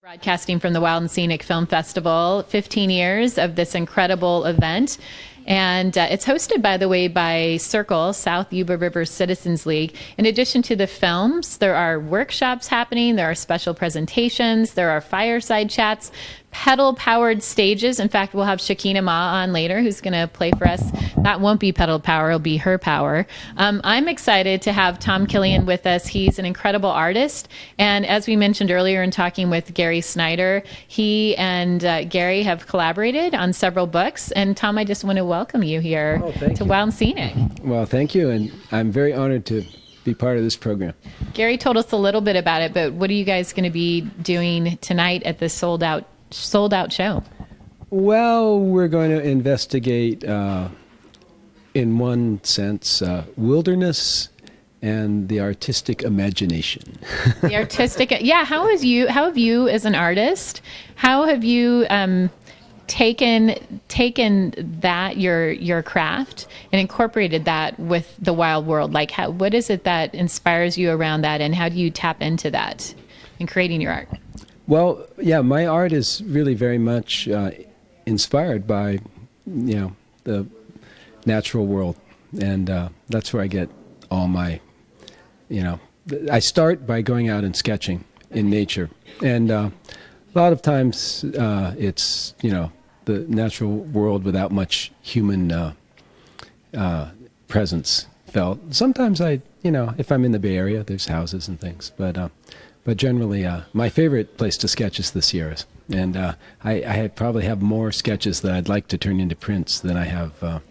Broadcasting from the Wild and Scenic Film Festival, 15 years of this incredible event. And it's hosted, by the way, by Circle, South Yuba River Citizens League. In addition to the films, there are workshops happening, there are special presentations, there are fireside chats, pedal-powered stages. In fact, we'll have Shakina Ma on later, who's going to play for us. That won't be pedal power, it'll be her power. I'm excited to have Tom Killion with us. He's an incredible artist. And as we mentioned earlier in talking with Gary Snyder, he and Gary have collaborated on several books. And Tom, I just want to welcome you here to Wild and Scenic. Well, thank you. And I'm very honored to be part of this program. Gary told us a little bit about it, but what are you guys going to be doing tonight at the sold out show? Well, we're going to investigate, in one sense, wilderness and the artistic imagination. The artistic, yeah. How have you as an artist, how have you taken that your craft and incorporated that with the wild world? Like, what is it that inspires you around that, and how do you tap into that in creating your art? Well, yeah, my art is really very much inspired by, the natural world, and that's where I get all my, I start by going out and sketching in nature, and a lot of times it's, the natural world without much human presence felt. Sometimes if I'm in the Bay Area, there's houses and things, but generally, my favorite place to sketch is the Sierras. And I probably have more sketches that I'd like to turn into prints than I have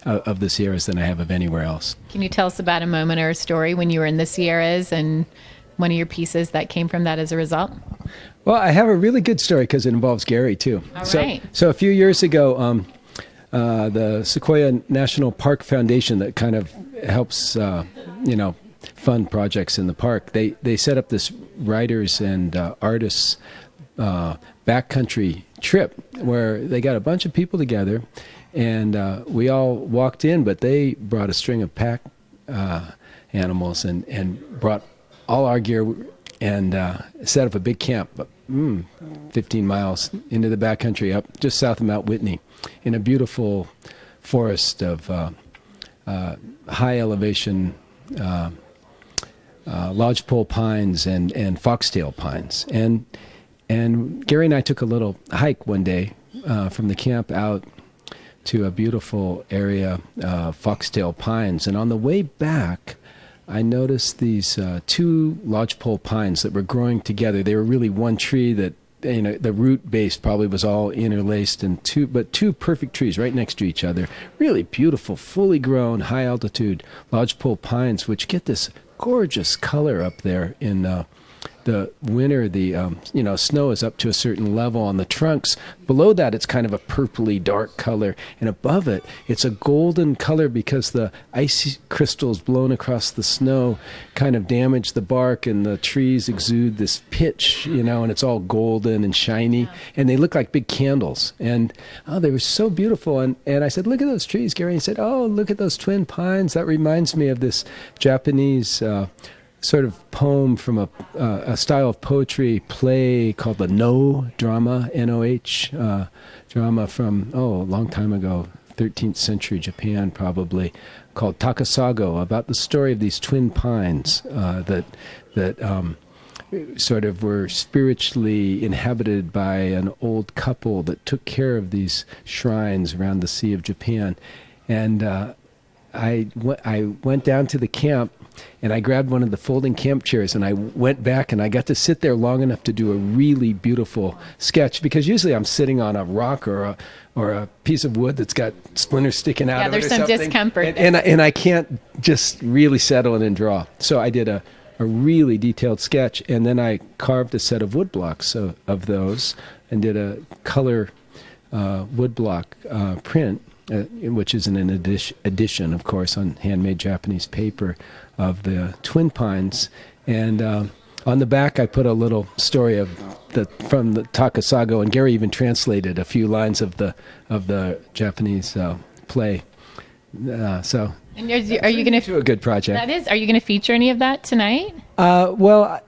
of the Sierras than I have of anywhere else. Can you tell us about a moment or a story when you were in the Sierras and one of your pieces that came from that as a result? Well, I have a really good story because it involves Gary, too. All right. So a few years ago, the Sequoia National Park Foundation that kind of helps, fund projects in the park, they set up this writers and artists backcountry trip where they got a bunch of people together, and we all walked in, but they brought a string of pack animals and brought all our gear and set up a big camp 15 miles into the backcountry up just south of Mount Whitney in a beautiful forest of high elevation lodgepole pines and foxtail pines. And Gary and I took a little hike one day from the camp out to a beautiful area of foxtail pines. And on the way back, I noticed these two lodgepole pines that were growing together. They were really one tree that, the root base probably was all interlaced, and two perfect trees right next to each other. Really beautiful, fully grown, high altitude lodgepole pines, which get this gorgeous color up there in the winter. The snow is up to a certain level on the trunks. Below that, it's kind of a purpley dark color, and above it, it's a golden color because the icy crystals blown across the snow kind of damage the bark, and the trees exude this pitch, and it's all golden and shiny, and they look like big candles. And they were so beautiful. And I said, "Look at those trees, Gary." And he said, "Oh, look at those twin pines. That reminds me of this Japanese sort of poem from a style of poetry play called the No drama, N-O-H, drama from, a long time ago, 13th century Japan probably, called Takasago, about the story of these twin pines that sort of were spiritually inhabited by an old couple that took care of these shrines around the Sea of Japan." And I went down to the camp, and I grabbed one of the folding camp chairs, and I went back, and I got to sit there long enough to do a really beautiful sketch, because usually I'm sitting on a rock or a piece of wood that's got splinters sticking out of it or something. Yeah, there's some discomfort. And I can't just really settle in and draw. So I did a really detailed sketch, and then I carved a set of wood blocks of those and did a color wood block print, which is an edition, of course, on handmade Japanese paper of the twin pines. And on the back, I put a little story from the Takasago, and Gary even translated a few lines of the Japanese play. And are you going to do a good project? That is. Are you going to feature any of that tonight? Well,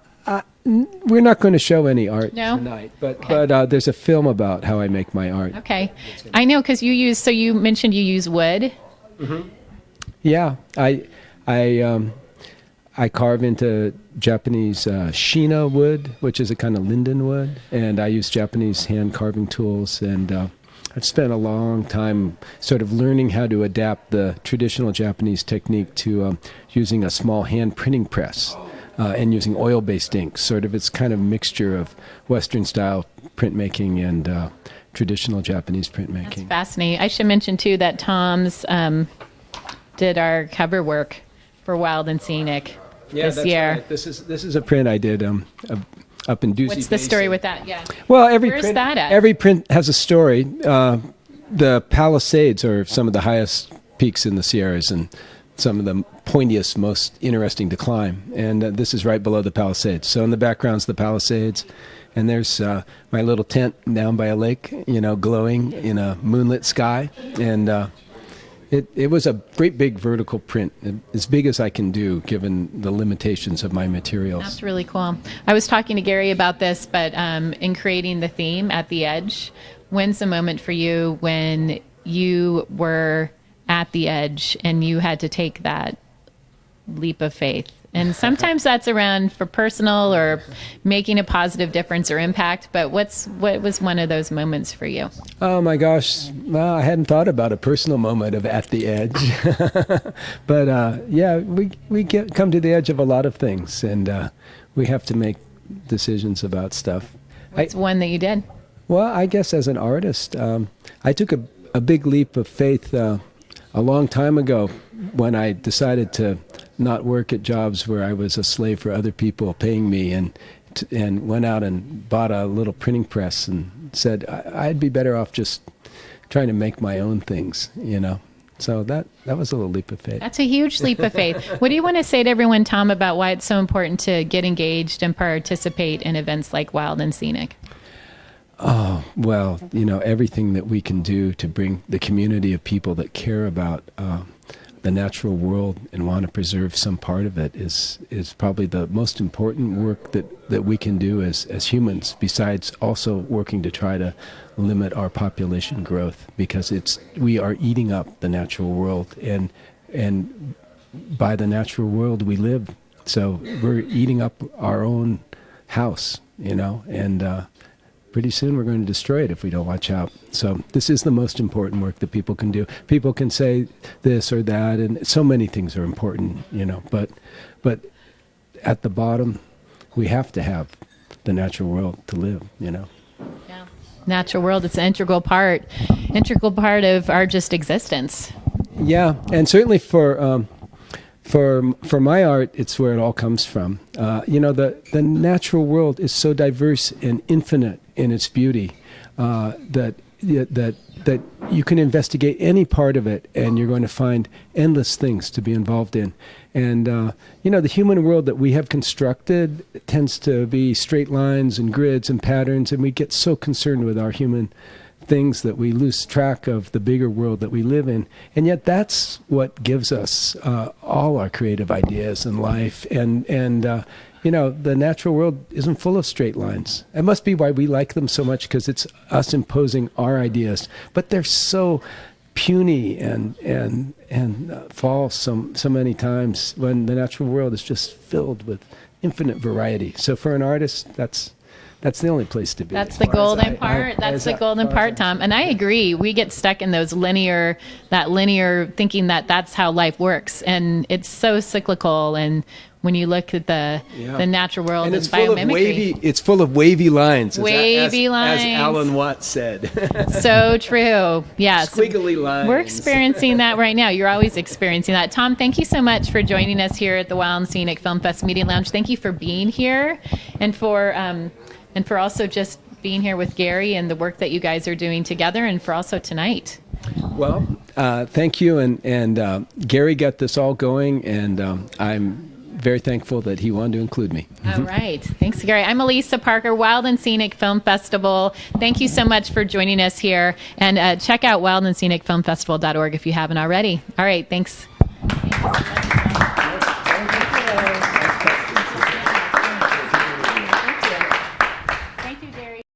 We're not going to show any art No? tonight, but there's a film about how I make my art. Okay. I know, because you mentioned you use wood. Yeah, I carve into Japanese shina wood, which is a kind of linden wood, and I use Japanese hand carving tools, and I've spent a long time sort of learning how to adapt the traditional Japanese technique to using a small hand printing press and using oil-based inks. Sort of, it's kind of a mixture of Western-style printmaking and traditional Japanese printmaking. That's fascinating. I should mention, too, that Tom's did our cover work for Wild and Scenic this year. Right. This is a print I did up in Doozy What's the story with that? Yeah. Well, Where's that at? every print has a story. The Palisades are some of the highest peaks in the Sierras and some of the pointiest, most interesting to climb. And this is right below the Palisades. So in the background's the Palisades, and there's my little tent down by a lake, glowing in a moonlit sky. And it was a great big vertical print, as big as I can do given the limitations of my materials. That's really cool. I was talking to Gary about this, but in creating the theme at the edge, when's the moment for you when you were at the edge and you had to take that leap of faith? And sometimes that's around for personal or making a positive difference or impact. But what was one of those moments for you? Oh my gosh! Well, I hadn't thought about a personal moment of at the edge, but yeah, we come to the edge of a lot of things, and we have to make decisions about stuff. What's one that you did? Well, I guess as an artist, I took a big leap of faith a long time ago when I decided to not work at jobs where I was a slave for other people paying me, and went out and bought a little printing press and said I'd be better off just trying to make my own things, So that was a little leap of faith. That's a huge leap of faith. What do you want to say to everyone, Tom, about why it's so important to get engaged and participate in events like Wild and Scenic? Oh, well, everything that we can do to bring the community of people that care about the natural world and want to preserve some part of it is probably the most important work that we can do as humans, besides also working to try to limit our population growth, because we are eating up the natural world, and by the natural world we live. So we're eating up our own house, and pretty soon we're going to destroy it if we don't watch out. So this is the most important work that people can do. People can say this or that, and so many things are important, but at the bottom, we have to have the natural world to live, Yeah. Natural world, it's an integral part of our just existence. Yeah, and certainly for my art, it's where it all comes from. The natural world is so diverse and infinite in its beauty that you can investigate any part of it, and you're going to find endless things to be involved in. And the human world that we have constructed tends to be straight lines and grids and patterns, and we get so concerned with our human things that we lose track of the bigger world that we live in. And yet that's what gives us all our creative ideas in life. And the natural world isn't full of straight lines. It must be why we like them so much, because it's us imposing our ideas. But they're so puny and fall so many times, when the natural world is just filled with infinite variety. So for an artist, that's the only place to be. That's the golden part. That's the golden part, Tom. And I agree. We get stuck in those linear thinking that that's how life works. And it's so cyclical. And when you look at the natural world and biomimicry. It's full of wavy lines. Lines. As Alan Watts said. So true. Yeah. Squiggly lines. We're experiencing that right now. You're always experiencing that. Tom, thank you so much for joining us here at the Wild and Scenic Film Fest Media Lounge. Thank you for being here, and for also just being here with Gary and the work that you guys are doing together, and for also tonight. Well, thank you. And Gary got this all going, and I'm very thankful that he wanted to include me. All right. Thanks, Gary. I'm Elisa Parker, Wild and Scenic Film Festival. Thank you so much for joining us here. And check out wildandscenicfilmfestival.org if you haven't already. All right. Thanks.